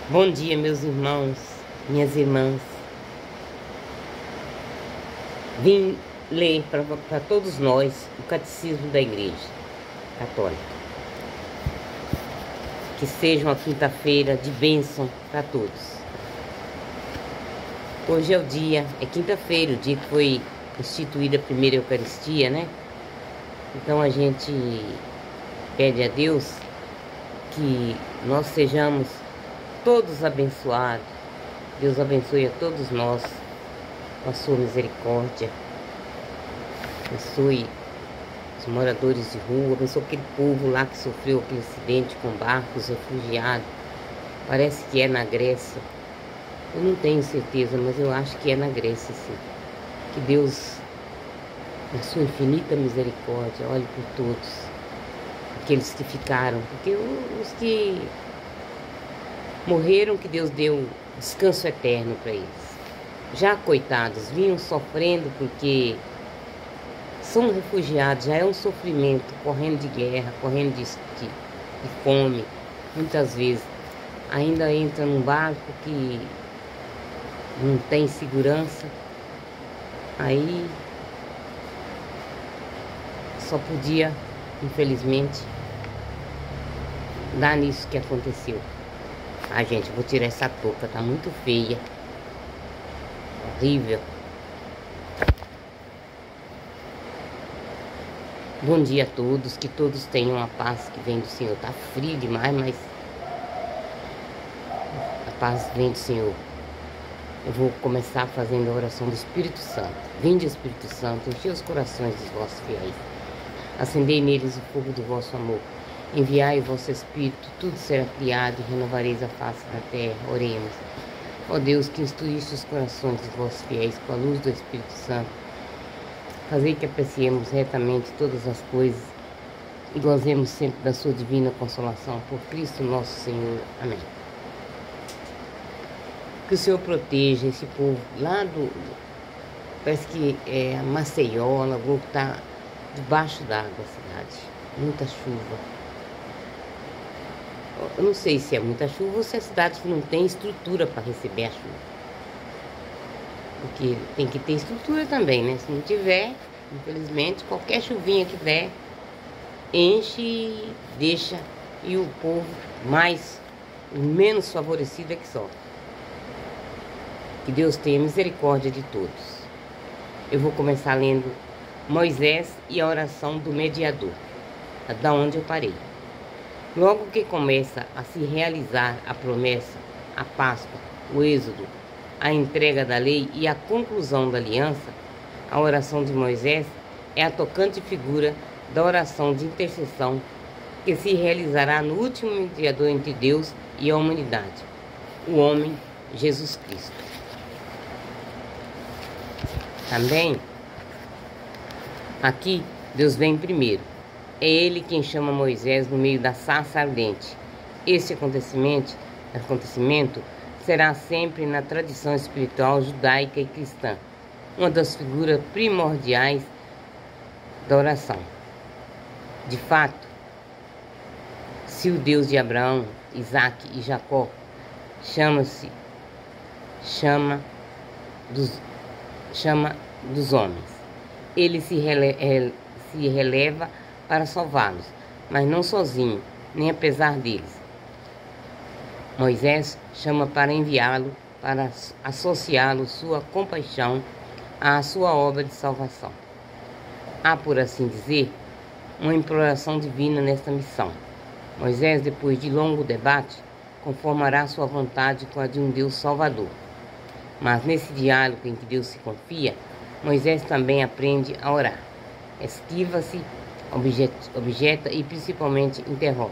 Bom dia, meus irmãos, minhas irmãs. Vim ler para todos nós o Catecismo da Igreja Católica. Que seja uma quinta-feira de bênção para todos. Hoje é quinta-feira, o dia que foi instituída a primeira Eucaristia, né? Então a gente pede a Deus que nós sejamos todos abençoados. Deus abençoe a todos nós com a sua misericórdia. Abençoe os moradores de rua, abençoe aquele povo lá que sofreu aquele acidente com barcos, refugiados. Parece que é na Grécia. Eu não tenho certeza, mas eu acho que é na Grécia, sim. Que Deus, na sua infinita misericórdia, olhe por todos. Aqueles que ficaram, porque os que morreram, que Deus deu descanso eterno para eles. Já coitados, vinham sofrendo porque são refugiados, já é um sofrimento, correndo de guerra, correndo de fome, muitas vezes. Ainda entra num barco que não tem segurança, aí só podia, infelizmente, dar nisso que aconteceu. Ah, gente, vou tirar essa touca, tá muito feia. Horrível. Bom dia a todos, que todos tenham a paz que vem do Senhor. Tá frio demais, mas a paz vem do Senhor. Eu vou começar fazendo a oração do Espírito Santo. Vinde, Espírito Santo, enche os corações dos vossos fiéis. Acendei neles o fogo do vosso amor. Enviai o vosso Espírito, tudo será criado e renovareis a face da terra. Oremos. Ó Deus, que instruíste os corações dos vossos fiéis com a luz do Espírito Santo, fazei que apreciemos retamente todas as coisas e gozemos sempre da sua divina consolação. Por Cristo nosso Senhor. Amém. Que o Senhor proteja esse povo lá parece que é Maceió, Alagoas, que está debaixo d'água a cidade. Muita chuva. Eu não sei se é muita chuva ou se é cidade que não tem estrutura para receber a chuva. Porque tem que ter estrutura também, né? Se não tiver, infelizmente, qualquer chuvinha que der, enche e deixa. E o povo o menos favorecido é que sofre. Que Deus tenha misericórdia de todos. Eu vou começar lendo Moisés e a oração do mediador, da onde eu parei. Logo que começa a se realizar a promessa, a Páscoa, o Êxodo, a entrega da lei e a conclusão da aliança, a oração de Moisés é a tocante figura da oração de intercessão que se realizará no último mediador entre Deus e a humanidade, o homem Jesus Cristo. Também, aqui, Deus vem primeiro. É ele quem chama Moisés no meio da sarça ardente. Esse acontecimento será sempre na tradição espiritual judaica e cristã, uma das figuras primordiais da oração. De fato, se o Deus de Abraão, Isaque e Jacó chama dos homens, ele se releva para salvá-los, mas não sozinho, nem apesar deles. Moisés chama para enviá-lo, para associá-lo sua compaixão à sua obra de salvação. Há, por assim dizer, uma imploração divina nesta missão. Moisés, depois de longo debate, conformará sua vontade com a de um Deus Salvador. Mas nesse diálogo em que Deus se confia, Moisés também aprende a orar. Esquiva-se, objeta e principalmente interroga.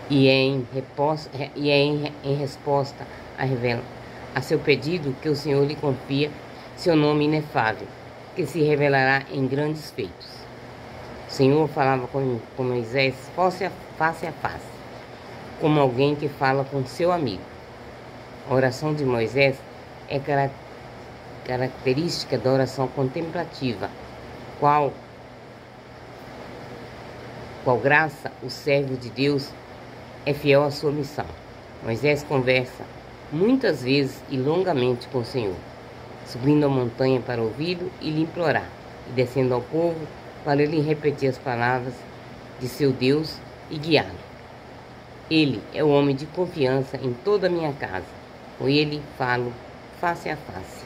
E é em resposta a seu pedido que o Senhor lhe confia seu nome inefável, que se revelará em grandes feitos. O Senhor falava com Moisés face a face, como alguém que fala com seu amigo. A oração de Moisés é característica da oração contemplativa, qual graça o servo de Deus é fiel à sua missão. Moisés conversa muitas vezes e longamente com o Senhor, subindo a montanha para ouvi-lo e lhe implorar, e descendo ao povo para lhe repetir as palavras de seu Deus e guiá-lo. Ele é o homem de confiança em toda a minha casa. Com ele falo face a face.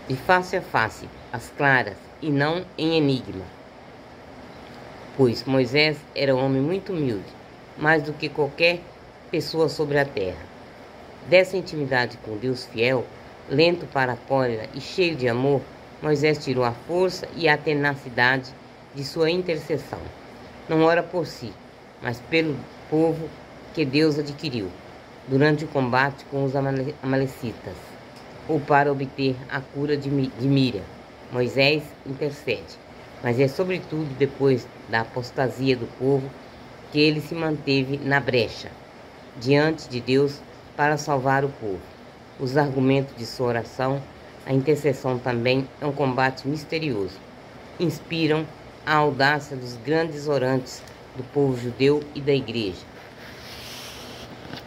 De face a face, às claras, e não em enigma. Pois Moisés era um homem muito humilde, mais do que qualquer pessoa sobre a terra. Dessa intimidade com Deus fiel, lento para a cólera e cheio de amor, Moisés tirou a força e a tenacidade de sua intercessão. Não ora por si, mas pelo povo que Deus adquiriu, durante o combate com os amalecitas, ou para obter a cura de Miriam. Moisés intercede, mas é sobretudo depois da apostasia do povo que ele se manteve na brecha, diante de Deus, para salvar o povo. Os argumentos de sua oração, a intercessão também é um combate misterioso. Inspiram a audácia dos grandes orantes do povo judeu e da igreja.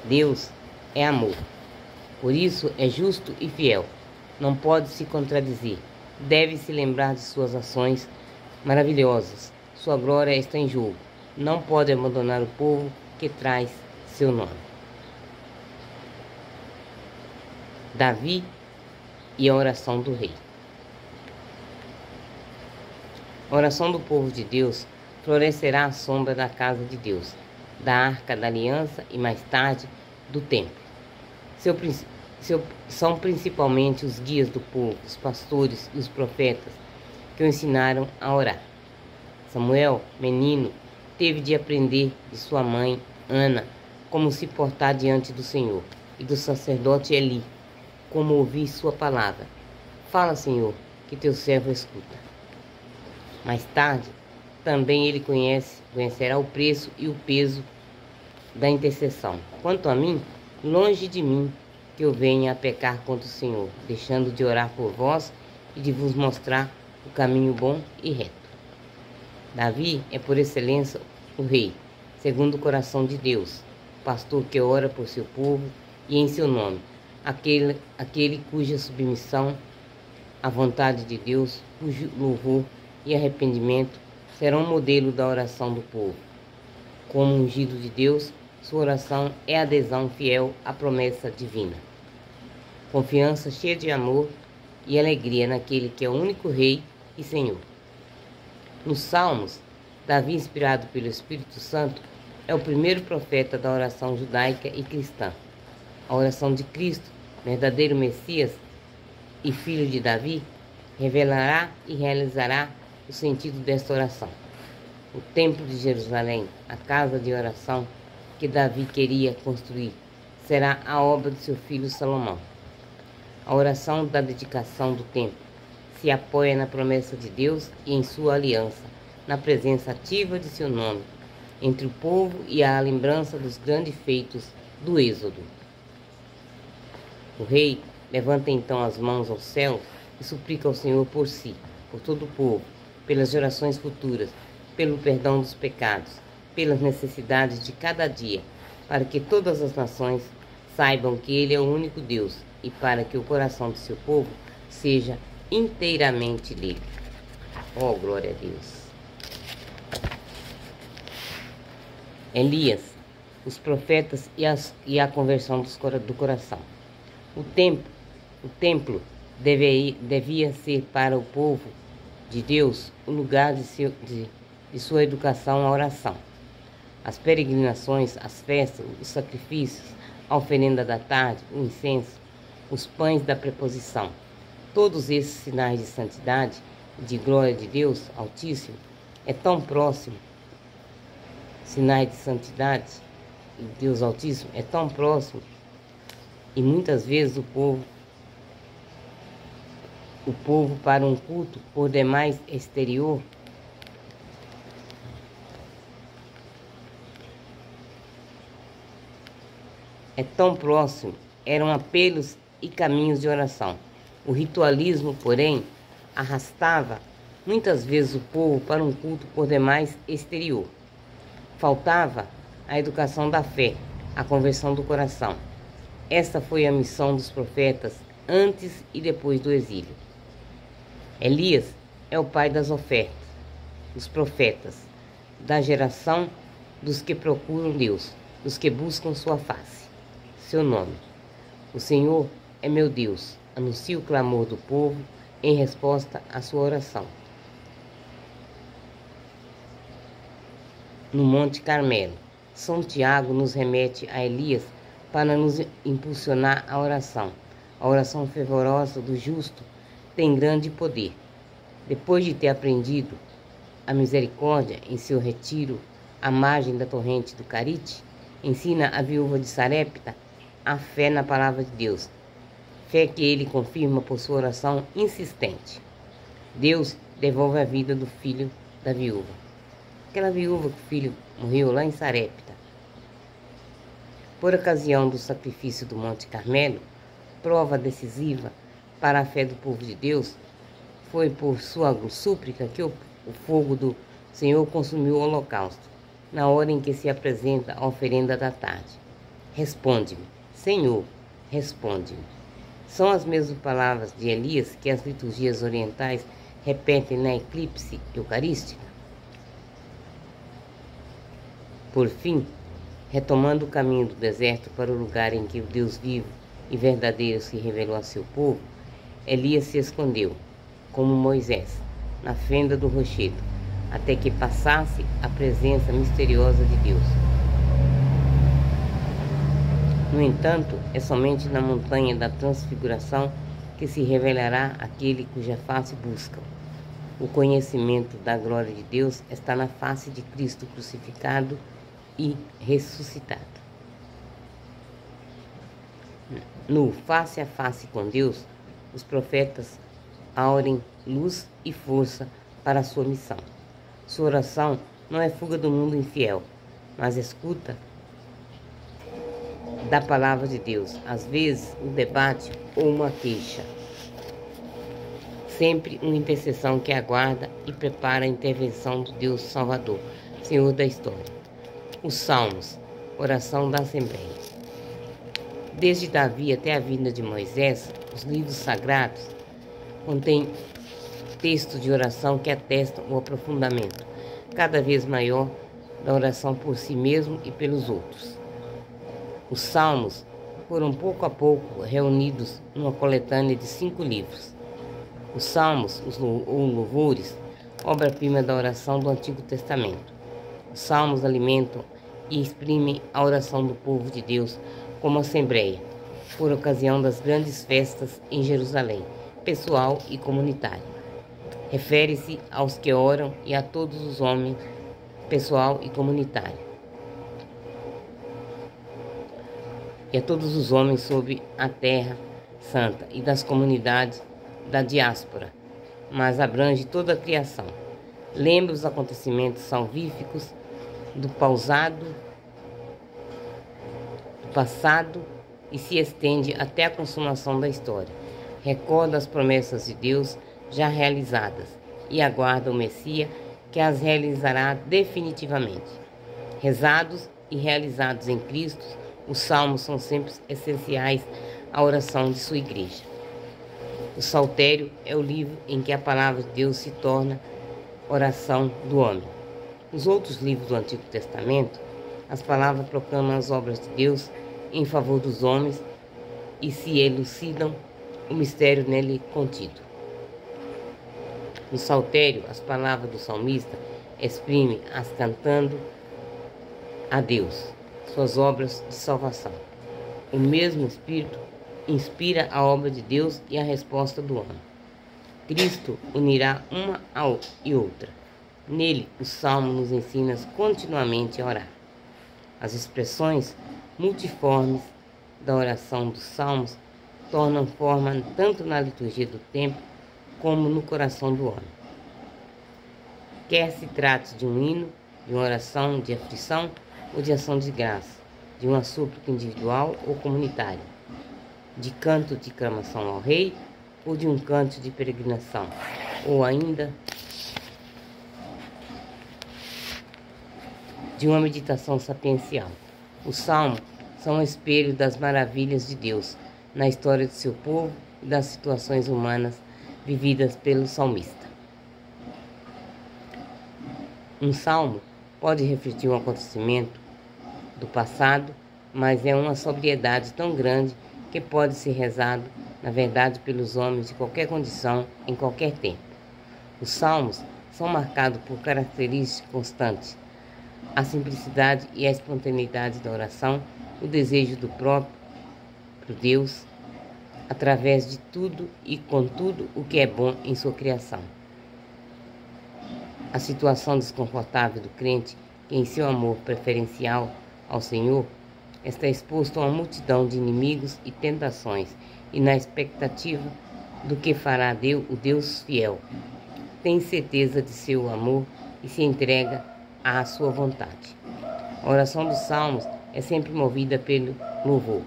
Deus é amor. Por isso é justo e fiel. Não pode se contradizer. Deve se lembrar de suas ações maravilhosas. Sua glória está em jogo. Não pode abandonar o povo que traz seu nome. Davi e a oração do rei. A oração do povo de Deus florescerá à sombra da casa de Deus, da arca da aliança e mais tarde do templo. São principalmente os guias do povo, os pastores e os profetas que o ensinaram a orar. Samuel, menino, teve de aprender de sua mãe, Ana, como se portar diante do Senhor, e do sacerdote Eli, como ouvir sua palavra. Fala, Senhor, que teu servo escuta. Mais tarde, também ele conhecerá o preço e o peso da intercessão. Quanto a mim, longe de mim que eu venha a pecar contra o Senhor, deixando de orar por vós e de vos mostrar o caminho bom e reto. Davi é por excelência o rei, segundo o coração de Deus, o pastor que ora por seu povo e em seu nome, aquele cuja submissão à vontade de Deus, cujo louvor e arrependimento serão modelo da oração do povo. Como ungido de Deus, sua oração é adesão fiel à promessa divina. Confiança cheia de amor e alegria naquele que é o único Rei e Senhor. Nos Salmos, Davi, inspirado pelo Espírito Santo, é o primeiro profeta da oração judaica e cristã. A oração de Cristo, verdadeiro Messias e filho de Davi, revelará e realizará o sentido desta oração. O templo de Jerusalém, a casa de oração que Davi queria construir, será a obra de seu filho Salomão. A oração da dedicação do templo se apoia na promessa de Deus e em sua aliança, na presença ativa de seu nome entre o povo e a lembrança dos grandes feitos do Êxodo. O rei levanta então as mãos ao céu e suplica ao Senhor por si, por todo o povo, pelas gerações futuras, pelo perdão dos pecados, pelas necessidades de cada dia, para que todas as nações saibam que Ele é o único Deus e para que o coração do seu povo seja inteiramente dele. Oh, glória a Deus! Elias, os profetas e a conversão do coração. O templo devia ser para o povo de Deus o lugar de sua educação à oração. As peregrinações, as festas, os sacrifícios, a oferenda da tarde, o incenso, os pães da preposição, todos esses sinais de santidade e de glória de Deus Altíssimo é tão próximo. Sinais de santidade e Deus Altíssimo é tão próximo e muitas vezes o povo para um culto por demais exterior é tão próximo, eram apelos e caminhos de oração. O ritualismo, porém, arrastava muitas vezes o povo para um culto por demais exterior. Faltava a educação da fé, a conversão do coração. Esta foi a missão dos profetas antes e depois do exílio. Elias é o pai das ofertas, dos profetas, da geração dos que procuram Deus, dos que buscam sua face. Seu nome: o Senhor é meu Deus. Anuncia o clamor do povo em resposta à sua oração. No Monte Carmelo, São Tiago nos remete a Elias para nos impulsionar à oração. A oração fervorosa do justo tem grande poder. Depois de ter aprendido a misericórdia em seu retiro à margem da torrente do Carite, ensina a viúva de Sarepta a fé na palavra de Deus, fé que ele confirma por sua oração insistente. Deus devolve a vida do filho da viúva. Aquela viúva que o filho morreu lá em Sarepta. Por ocasião do sacrifício do Monte Carmelo, prova decisiva para a fé do povo de Deus, foi por sua súplica que o fogo do Senhor consumiu o holocausto, na hora em que se apresenta a oferenda da tarde. Responde-me, Senhor, responde-me. São as mesmas palavras de Elias que as liturgias orientais repetem na eclipse eucarística. Por fim, retomando o caminho do deserto para o lugar em que o Deus vivo e verdadeiro se revelou a seu povo, Elias se escondeu, como Moisés, na fenda do rochedo, até que passasse a presença misteriosa de Deus. No entanto, é somente na montanha da transfiguração que se revelará aquele cuja face buscam. O conhecimento da glória de Deus está na face de Cristo crucificado e ressuscitado. No face a face com Deus, os profetas aurem luz e força para a sua missão. Sua oração não é fuga do mundo infiel, mas escuta da palavra de Deus, às vezes um debate ou uma queixa. Sempre uma intercessão que aguarda e prepara a intervenção do Deus Salvador, Senhor da história. Os Salmos, oração da Assembleia. Desde Davi até a vinda de Moisés, os livros sagrados contêm textos de oração que atestam o aprofundamento cada vez maior da oração por si mesmo e pelos outros. Os Salmos foram pouco a pouco reunidos numa coletânea de 5 livros. Os Salmos, ou louvores, obra-prima da oração do Antigo Testamento. Os Salmos alimentam e exprimem a oração do povo de Deus como assembleia, por ocasião das grandes festas em Jerusalém, pessoal e comunitária. Refere-se aos que oram e a todos os homens, pessoal e comunitário. E a todos os homens sob a terra santa e das comunidades da diáspora, mas abrange toda a criação. Lembra os acontecimentos salvíficos do passado e se estende até a consumação da história. Recorda as promessas de Deus já realizadas e aguarda o Messias que as realizará definitivamente. Rezados e realizados em Cristo, os salmos são sempre essenciais à oração de sua igreja. O Saltério é o livro em que a palavra de Deus se torna oração do homem. Nos outros livros do Antigo Testamento, as palavras proclamam as obras de Deus em favor dos homens e se elucidam o mistério nele contido. No Saltério, as palavras do salmista exprimem as cantando a Deus suas obras de salvação. O mesmo Espírito inspira a obra de Deus e a resposta do homem. Cristo unirá uma e outra. Nele, o Salmo nos ensina continuamente a orar. As expressões multiformes da oração dos Salmos tornam forma tanto na liturgia do tempo como no coração do homem. Quer se trate de um hino, de uma oração de aflição ou de ação de graça, de uma súplica individual ou comunitária, de canto de aclamação ao rei ou de um canto de peregrinação, ou ainda de uma meditação sapiencial. Os salmos são um espelho das maravilhas de Deus na história de seu povo e das situações humanas vividas pelo salmista. Um salmo pode refletir um acontecimento do passado, mas é uma sobriedade tão grande que pode ser rezado, na verdade, pelos homens de qualquer condição, em qualquer tempo. Os salmos são marcados por características constantes: a simplicidade e a espontaneidade da oração, o desejo do próprio Deus, através de tudo e com tudo o que é bom em sua criação. A situação desconfortável do crente, que em seu amor preferencial ao Senhor está exposto a uma multidão de inimigos e tentações, e na expectativa do que fará o Deus fiel, tem certeza de seu amor e se entrega à sua vontade. A oração dos Salmos é sempre movida pelo louvor.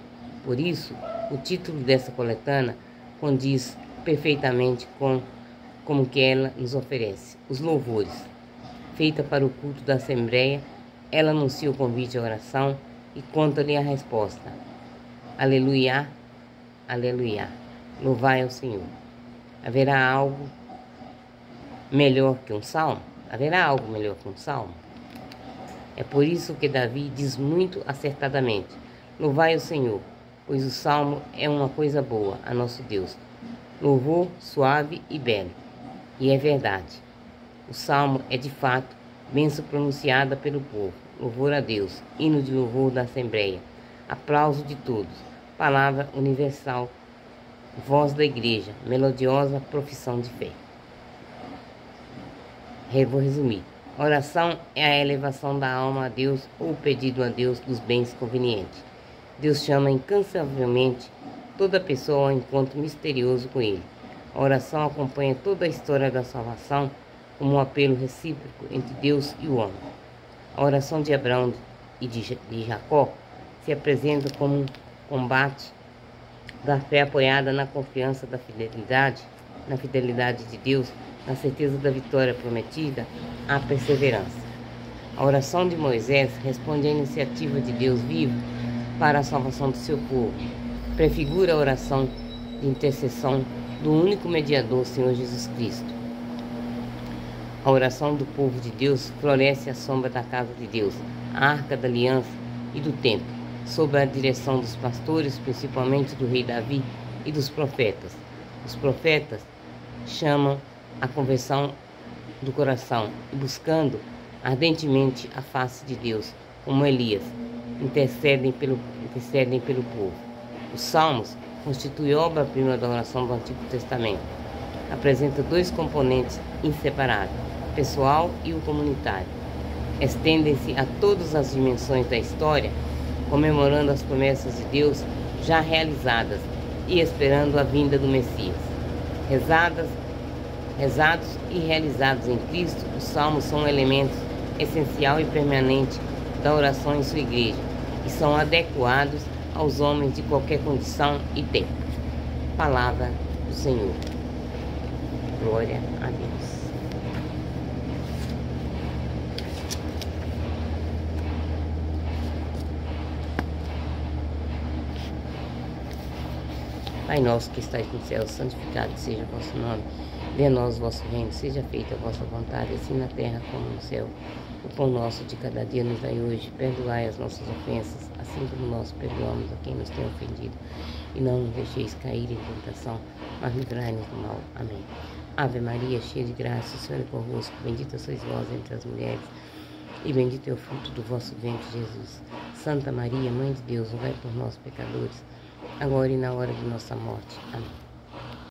Por isso, o título dessa coletânea condiz perfeitamente com como que ela nos oferece. Os louvores. Feita para o culto da Assembleia, ela anuncia o convite à oração e conta-lhe a resposta. Aleluia, aleluia. Louvai ao Senhor. Haverá algo melhor que um salmo? Haverá algo melhor que um salmo? É por isso que Davi diz muito acertadamente: louvai o Senhor, pois o salmo é uma coisa boa a nosso Deus. Louvor suave e belo. E é verdade. O salmo é de fato bênção pronunciada pelo povo. Louvor a Deus, hino de louvor da Assembleia, aplauso de todos, palavra universal, voz da igreja, melodiosa profissão de fé. Vou resumir. Oração é a elevação da alma a Deus ou o pedido a Deus dos bens convenientes. Deus chama incansavelmente toda pessoa ao encontro misterioso com Ele. A oração acompanha toda a história da salvação como um apelo recíproco entre Deus e o homem. A oração de Abraão e de Jacó se apresenta como um combate da fé apoiada na confiança da fidelidade, na fidelidade de Deus, na certeza da vitória prometida, à perseverança. A oração de Moisés responde à iniciativa de Deus vivo para a salvação do seu povo. Prefigura a oração de intercessão do único mediador, Senhor Jesus Cristo. A oração do povo de Deus floresce à sombra da casa de Deus, a arca da aliança e do templo, sob a direção dos pastores, principalmente do rei Davi e dos profetas. Os profetas chamam a conversão do coração e, buscando ardentemente a face de Deus, como Elias, intercedem pelo povo. Os Salmos constituem obra-prima da oração do Antigo Testamento. Apresenta dois componentes inseparáveis: pessoal e o comunitário. Estendem-se a todas as dimensões da história, comemorando as promessas de Deus já realizadas e esperando a vinda do Messias. Rezados e realizados em Cristo, os salmos são um elemento essencial e permanente da oração em sua igreja e são adequados aos homens de qualquer condição e tempo. Palavra do Senhor. Glória a Deus. Pai nosso que estais no céu, santificado seja o vosso nome. Venha a nós o vosso reino, seja feita a vossa vontade, assim na terra como no céu. O pão nosso de cada dia nos dai hoje. Perdoai as nossas ofensas, assim como nós perdoamos a quem nos tem ofendido. E não nos deixeis cair em tentação, mas livrai-nos do mal. Amém. Ave Maria, cheia de graça, o Senhor é convosco. Bendita sois vós entre as mulheres, e bendito é o fruto do vosso ventre, Jesus. Santa Maria, Mãe de Deus, rogai por nós, pecadores, agora e na hora de nossa morte. Amém.